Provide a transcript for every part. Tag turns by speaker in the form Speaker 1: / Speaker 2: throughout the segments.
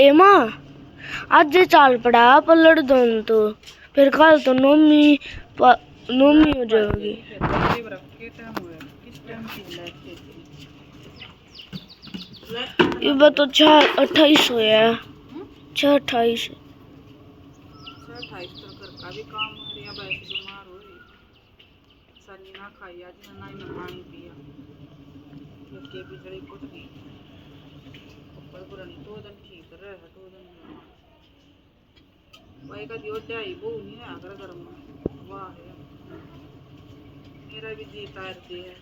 Speaker 1: ए माँ आज चाल पड़ा पलट दो तो फिर कल तो नोमी हो जाएगी। ये तो 6:28 हो है। 6:28
Speaker 2: का भी काम हो रहा है। बीमार हो रही सनी ना खाई आज ना ही पानी पिया के बिजली कुछ नहीं ऊपर पुरानी 2 दिन ठीक रहे 2 दिन भाई का दियो चाय वो नहीं है अगर गर्म वाह है मेरा भी जी तार दे है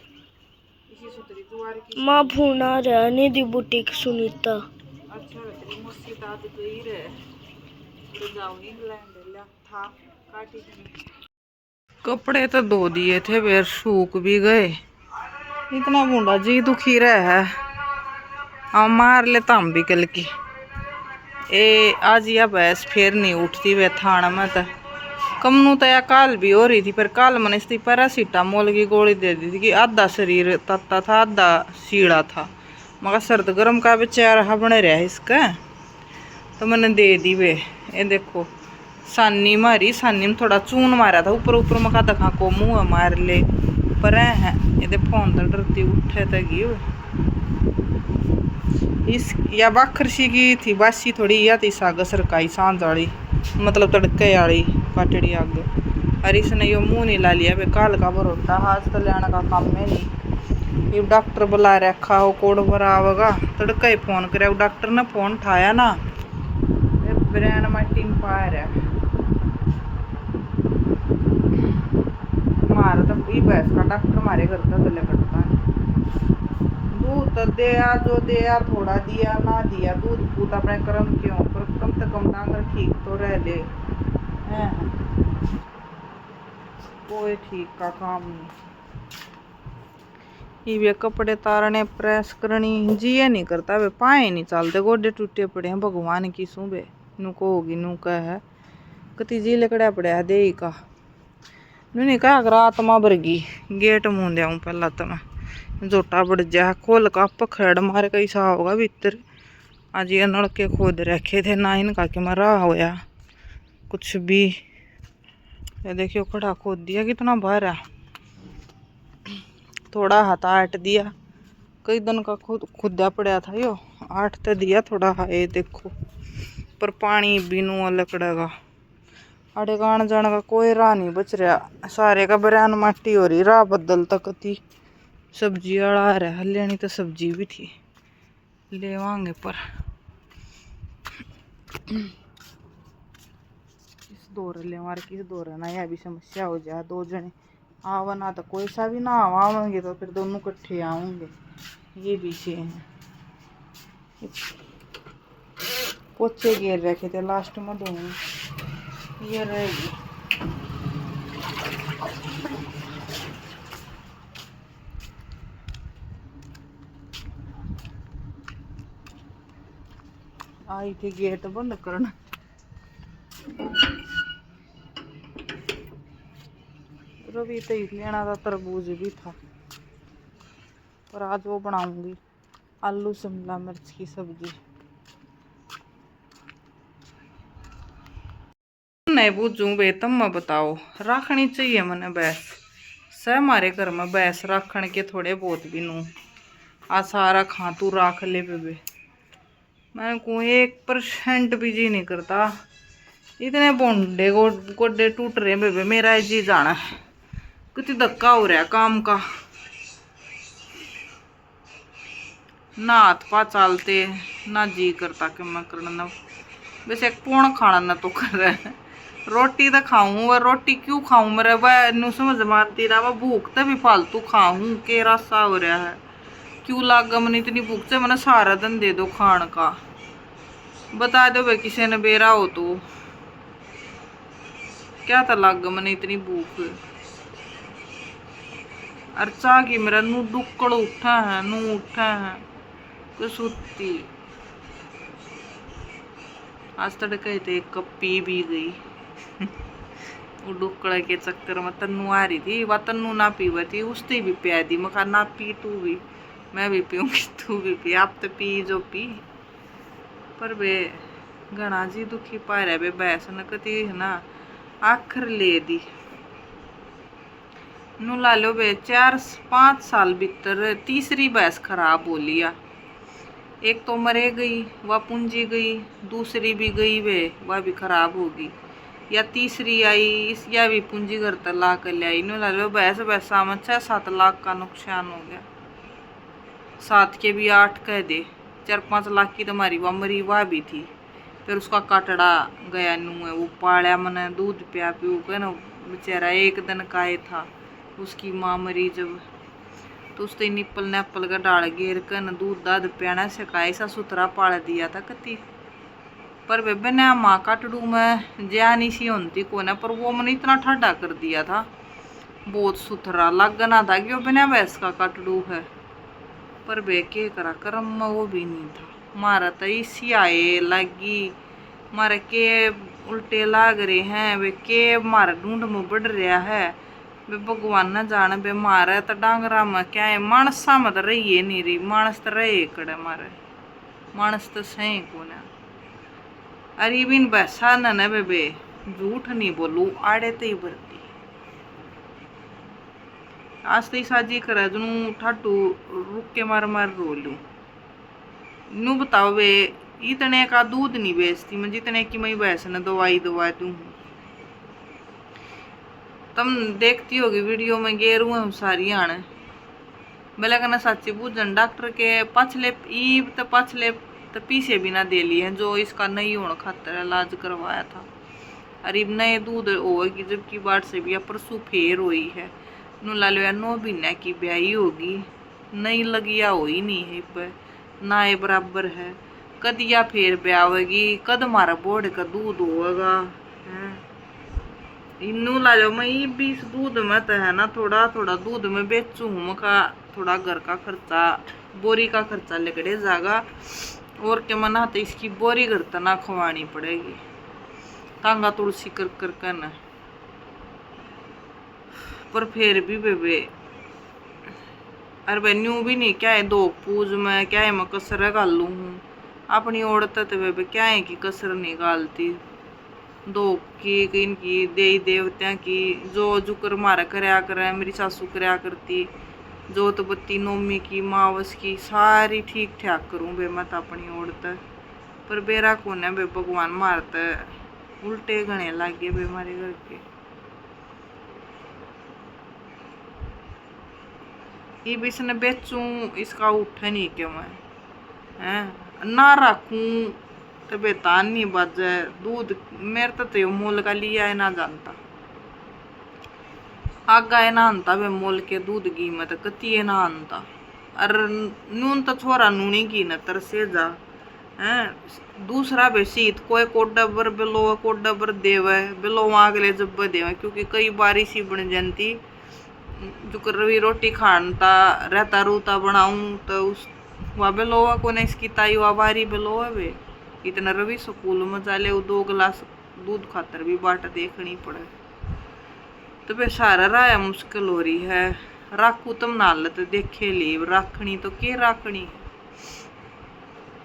Speaker 2: इसी सुतरी दुआर की
Speaker 1: माँ फोन आ रहा है निधि बुटीक सुनीता।
Speaker 2: अच्छा तेरी मुस्सी दाद गई रे तो जाओ इंग्लैंड ला था काटी कपड़े तो धो दिए थे फिर सूख भी गए इतना बूंदा जी दुखी रहा है हम मार लेता हम भी कल की ए आज या भैंस फिर नहीं उठती वे थाना में तो कमनू तो या काल भी हो रही थी पर काल मैंने इसकी पैरासीटामोल की गोली दे दी थी कि आधा शरीर तत्ता था आधा सीढ़ा था मगर सर्द गर्म का बेचारा बने रहा इसका तो मैंने दे दी वे ये देखो सानी मारी सानी में थोड़ा चून मारा था ऊपर ऊपर मका दखा को मुँह मार ले पर है ये फोन तो डरती उठे तगी इस या बाखरसी की थी बासी थोड़ी या थी साग सरकाई सांझ वाली मतलब तड़के वाली काटड़ी आग और इसने यो मुँह नहीं ला लिया वे काल का भरोटा हाथ तो लेने का काम है नहीं ये डॉक्टर बुला रखा हो कोड भरा आवेगा तड़का ही फोन करे डॉक्टर ने फोन उठाया ना ब्रेन मट्टी में पा रहा मारा तो ई भैंस का डॉक्टर मारे घर का गले कटता दूध तो दिया जो दिया थोड़ा दिया ना दिया दूध पूत अपने कर्म क्यों पर कम से कम डांगर ठीक तो रह ले कोई ठीक का काम नहीं ये कपड़े तारने प्रेस करनी जी ये नहीं करता वे पाए नहीं चलते गोडे टूटे पड़े हैं भगवान की सुबह नू को होगी नू कह है कति जी लकड़ा पड़ा है दे का नू नहीं कहा अगर आत्मा भरगी गेट मुँह दे पहला तो मैं जोटा बढ़ जा खोल का पखड़ मारे कैसा होगा भीतर आज ये नलके खोद रखे थे ना इनका कि मरा होया कुछ भी ये देखियो खड़ा खोद दिया कितना बाहर है थोड़ा हाथ आट दिया कई दिन का खुदा पड़ा था यो आठ तो दिया थोड़ा है देखो पर पानी बिनू लकड़ेगा अड़े गान जाने का कोई राह नहीं बच रहा सारे का बरैन माटी हो रही राह बदल तक थी सब्जी वाला आ रहा लेनी तो सब्जी भी थी लेवांगे पर किस दौर ले मार किस दौर ना यह भी समस्या हो जाए 2 जने आवा ना तो कोई सा भी ना आवाएंगे तो फिर दोनों इकट्ठे आऊंगे ये विषय है पोचे घेर रखे थे लास्ट में दोनों ये रहेगी आई थी गेट बंद करना रवि तो लेना था तरबूज भी था पर आज वो बनाऊंगी आलू शिमला मिर्च की सब्जी नहीं बूझू बे तुम बताओ रखनी चाहिए मैंने भैंस से हमारे घर में भैंस रखने के थोड़े बहुत भी नू आ सारा खा तू राख ले बेबे मैं को 1% भी जी नहीं करता इतने बोंडे गोडे टूट रहे बेबे मेरा जी जाना है कितनी धक्का हो रहा है काम का ना हाथ पा चलते ना जी करता कि मैं करना वैसे एक पूर्ण खाना ना तो कर रहा है रोटी तो खाऊं वह रोटी क्यों खाऊं मेरे वह नू समझ मारती रहा वह भूख तो भी फालतू खाऊं के रास्ता हो रहा है क्यों लागा मैंने इतनी भूख से मैंने सारा दिन दे दो खान का बता दो भाई किसी ने बेरा हो तो क्या था लागा मैंने इतनी भूख अर्चा की मेरा नू दुक्कड़ उठा है नू उठा है सुती आज तड़के थे एक कप पी भी गई वो डुक्कड़ के चक्कर में तन्नू आ रही थी वह तन्नू ना पीवा थी उसने भी पिया दी मैं ना पी तू भी मैं भी पीऊँगी तू भी पी आप तो पी जो पी पर वे घना जी दुखी पा रहा बे भैंस न कती है ना आखिर ले दी नू ला लो बे 4-5 साल भीतर तीसरी भैंस खराब हो लिया। एक तो मरे गई वह पूंजी गई, दूसरी भी गई वे वह भी खराब होगी, या तीसरी आई इस या भी पूंजी घर तक ला कर ले आई। नू ला लो भैंस भैंसा में 6-7 लाख का नुकसान हो गया। 7 के भी 8 कह दे, 4-5 लाख की तुम्हारी वह मरी वह भी थी। फिर उसका काटड़ा गया नू है वो पाया मैंने दूध पिया पी के ना बेचारा एक दिन का ही था। उसकी माँ मरी जब तो उसने निप्पल नैप्पल का डाल घेर कर न दूध दाद पियाना सिखाया ऐसा सुथरा पाल दिया था कति। पर बेबे ने माँ काटड़ू में जानी सी होती को ना, पर वो मैंने इतना ठाडा कर दिया था बहुत सुथरा लगना था कि वो बिना भैंस का काटड़ू है। पर बे के करा करम में वो भी नहीं था। मारा तो इसी आए लगी मारे के उल्टे लाग रहे हैं वे के मारा ढूंढ में बढ़ रहा है वे भगवान न जाने बे मारे तो डांगरा में क्या है मानसा मत रही नहीं रही मानस तो रहे कड़े मारे मानस तो सही को ना। अरे बिन बैसा न बेबे झूठ नहीं बोलू आड़े तो ही भरती आज तो साजी करा जनू ठाटू रुक के मार मार रो लू। नू बताओ वे इतने का दूध नहीं बेचती मैं जितने की मैं भैंस ने दवाई दवा दूँ। तुम देखती होगी वीडियो में गेरू है सारी आने बेला कहना सच्ची पूजन डॉक्टर के पछले ईब तो पछले तो पीछे भी ना दे लिए हैं जो इसका नहीं होने खातर इलाज करवाया था। अरे नए दूध होगी जबकि बाढ़ से भी परसों फेर हुई है। नू ला लो 9 महीने की ब्याई होगी नहीं लगिया हो ही नहीं है पर ना ये बराबर है कदिया फेर ब्यावेगी कद मारा बोर्ड का दूध होगा है। इनू ला लो मैं भी इस दूध में तो है ना थोड़ा थोड़ा दूध में बेचू हूँ का थोड़ा घर का खर्चा बोरी का खर्चा लगड़े जागा और के मना तो इसकी बोरी घर तो ना खवानी पड़ेगी तांगा तुलसी कर कर करना। पर फिर भी बेबे अरे न्यू भी नहीं क्या है 2 पूज में क्या है मैं कसर गालू हूँ अपनी औरत तो बेबे क्या है कि कसर निकालती 2 की इनकी देवी देवत्या की जो जुकर मारा करया करे मेरी सासू करया करती जो तो बत्ती नौमी की मावस की सारी ठीक ठाक करूँ बे मत अपनी औरत पर बेरा कौन है बे भगवान मारता उल्टे घने लागे बे मारे घर के। ये भी इसने बेचूं इसका उठे नहीं क्यों मैं हैं ना रखूं तो बेतान नहीं बजे दूध मेरे तो मोल का लिया है ना जानता आगा है ना आनता वे मोल के दूध की मत कती है ना आनता और नून तो छोरा नूनी की न तरसे जा हैं दूसरा बेसीत कोई कोडबर बिलो कोडबर देवे बिलो अगले जब देवे क्योंकि कई बारिश ही बन जानती जो रवि रोटी खानता रहता रूता बनाऊं तो उस वह बेलोवा को ने इसकी ताई वह बारी बेलोवा वे इतना रवि स्कूल में जाले 2 गिलास दूध खातर भी बाट देखनी पड़े तो बे सारा राया मुश्किल हो रही है राखू तुम नालत देखे ली राखनी तो के राखनी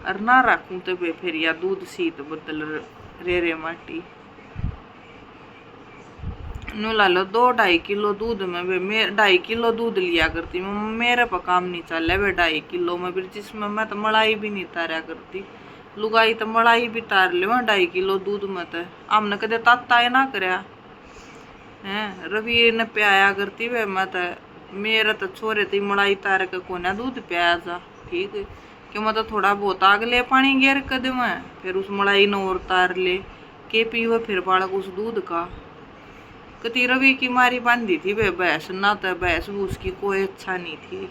Speaker 2: और ना राखूं तो बे फिर या दूध सीत बदल रे माटी नू ला लो 2-2.5 किलो दूध में बे 2.5 किलो दूध लिया करती मेरे पर काम नहीं चल रहा 2.5 किलो में फिर जिसमें मैं तो मलाई भी नहीं तारा करती लुगाई तो मलाई भी तार ले 2.5 किलो दूध में तो हमने कदे ताता है ना करया हैं रवि ने प्याया करती वे मैं तो मेरा तो छोरे थी मलाई तार के कोना दूध प्याया जा ठीक है कि मैं तो थोड़ा बहुत आग ले पानी गेर कर मैं फिर उस मलाई ने और तार ले के पीवे फिर बालक उस दूध का कती रवि की मारी बांधी थी वे भैंस ना तो भैंस उसकी कोई अच्छा नहीं थी।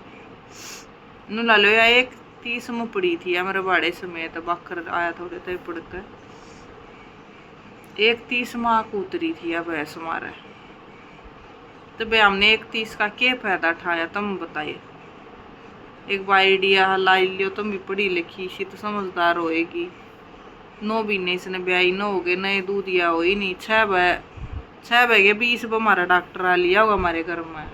Speaker 2: नू ला लो या 1:30 में पड़ी थी या मेरे बाड़े समेत बकर आया थोड़े तो पड़कर 1:30 में आक उतरी थी या भैंस मारे तो बे हमने 1:30 का क्या फायदा उठाया तुम बताइए। एक बार आइडिया लाई लियो तुम भी पढ़ी लिखी सी तो समझदार होएगी 9 महीने इसने ब्याई न हो गए नए दूध या हो ही नहीं 6 बजे 20 पर हमारा डॉक्टर आ लिया होगा हमारे घर में।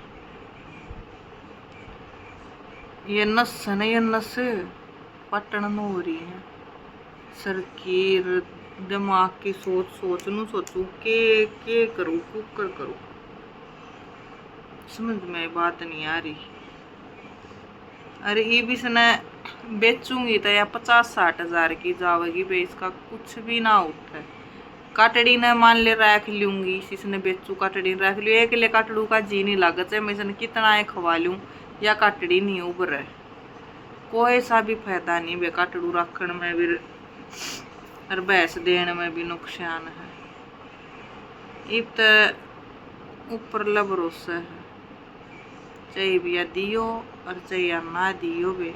Speaker 2: ये नस पटन हो रही है सरकीर दिमाग की सोच नू सोचू के करूँ कुकर करूँ, समझ में बात नहीं आ रही। अरे ये भी सने बेचूंगी तो या 50-60 हजार की जावेगी बे, इसका कुछ भी ना उठे। काटड़ी ने मान ले रख लूंगी, इसने बेचू काटड़ी रख लू, एक ले काटड़ू का जी नहीं लागत है, मैं इसने कितना है खवा लूं या काटड़ी नहीं उबर है, कोई सा भी फायदा नहीं बे काटड़ू रखण में भी और भैंस देने में भी नुकसान है। इब तो ऊपर ला भरोसा है, चाहे बिया दियो और चाहे ना दियो बे।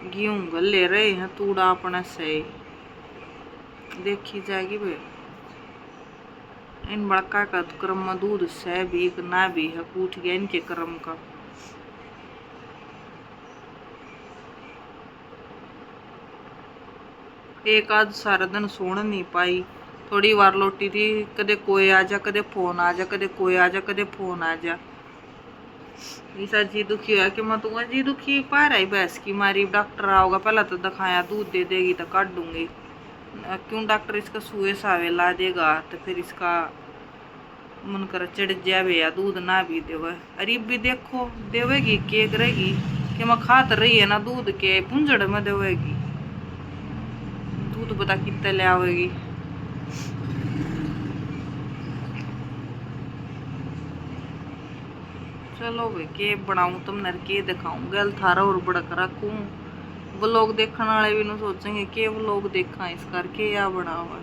Speaker 2: गेहूं ले रहे हैं तूड़ा अपने से देखी जाएगी बे। इन बड़का का क्रम में दूध से भी ना भी है, पूछ गया इनके क्रम का। एक आज सारा दिन सोन नहीं पाई, थोड़ी बार लौटी थी, कदे कोई आ जा, कदे फोन आ जा, कदे कोई आ जा, कदे फोन आ जा। ऐसा जी दुखी हुआ कि मैं तुम्हें जी दुखी पा रही भैंस की मारी, डॉक्टर आओगा पहला तो दिखाया, दूध दे देगी तो काट दूंगी, क्यों डॉक्टर इसका सुए सावे ला देगा तो फिर इसका मन कर चिड़ जावे या दूध ना भी देवे। अरे भी देखो देवेगी के करेगी कि मैं खात रही है ना दूध के पुंजड़ में देवेगी, दूध पता कितने ले आवेगी। चलो भाई के बनाऊं तुमने के दिखाऊं, गल थारा और बड़क रखूं, व्लॉग देखने वाले भी न सोचेंगे के व्लॉग देखा इस करके या बनावा।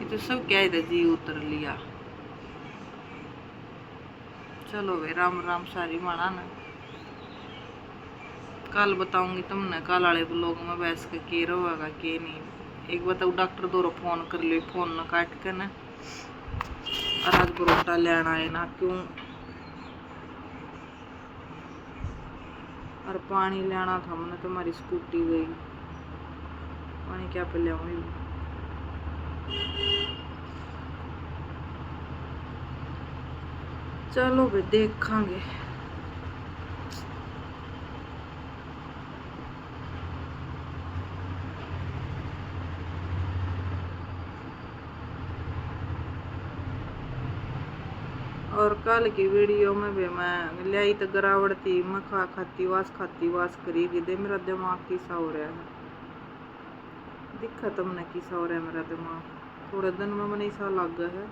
Speaker 2: ये तो सब क्या इधर जी उतर लिया। चलो वे राम राम सारी माना ना, कल बताऊंगी तुमने कल वाले व्लॉग में भैंस का के रहेगा के नहीं। एक बताओ डॉक्टर दोरो फोन कर ले, फोन न काट के ना, और आज परोटा लेना है ना क्यों, और पानी लेना था मैंने, तुम्हारी स्कूटी गई, पानी क्या पे ले आऊंगी। चलो भाई देखांगे। और कल की वीडियो में भी मैं लाई तो गिरावट थी, मैं खाती वास करी दे, मेरा दिमाग किसा हो रहा है, दिखा तुमने किसा हो रहा है मेरा दिमाग, थोड़े दिन में मैंने ऐसा लग गया है।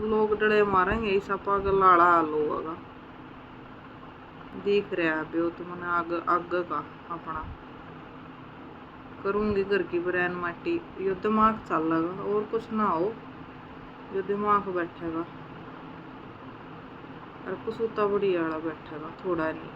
Speaker 2: लोग डरे मारेंगे, ऐसा पागल लाड़ा हाल होगा, दिख रहा है बे तो मैंने आग का अपना करूंगी घर की ब्रैन माटी, यो दिमाग चल लगा और कुछ ना हो, जो दिमाग बैठेगा और कुछ उता बड़ी आड़ा बैठेगा, थोड़ा नहीं।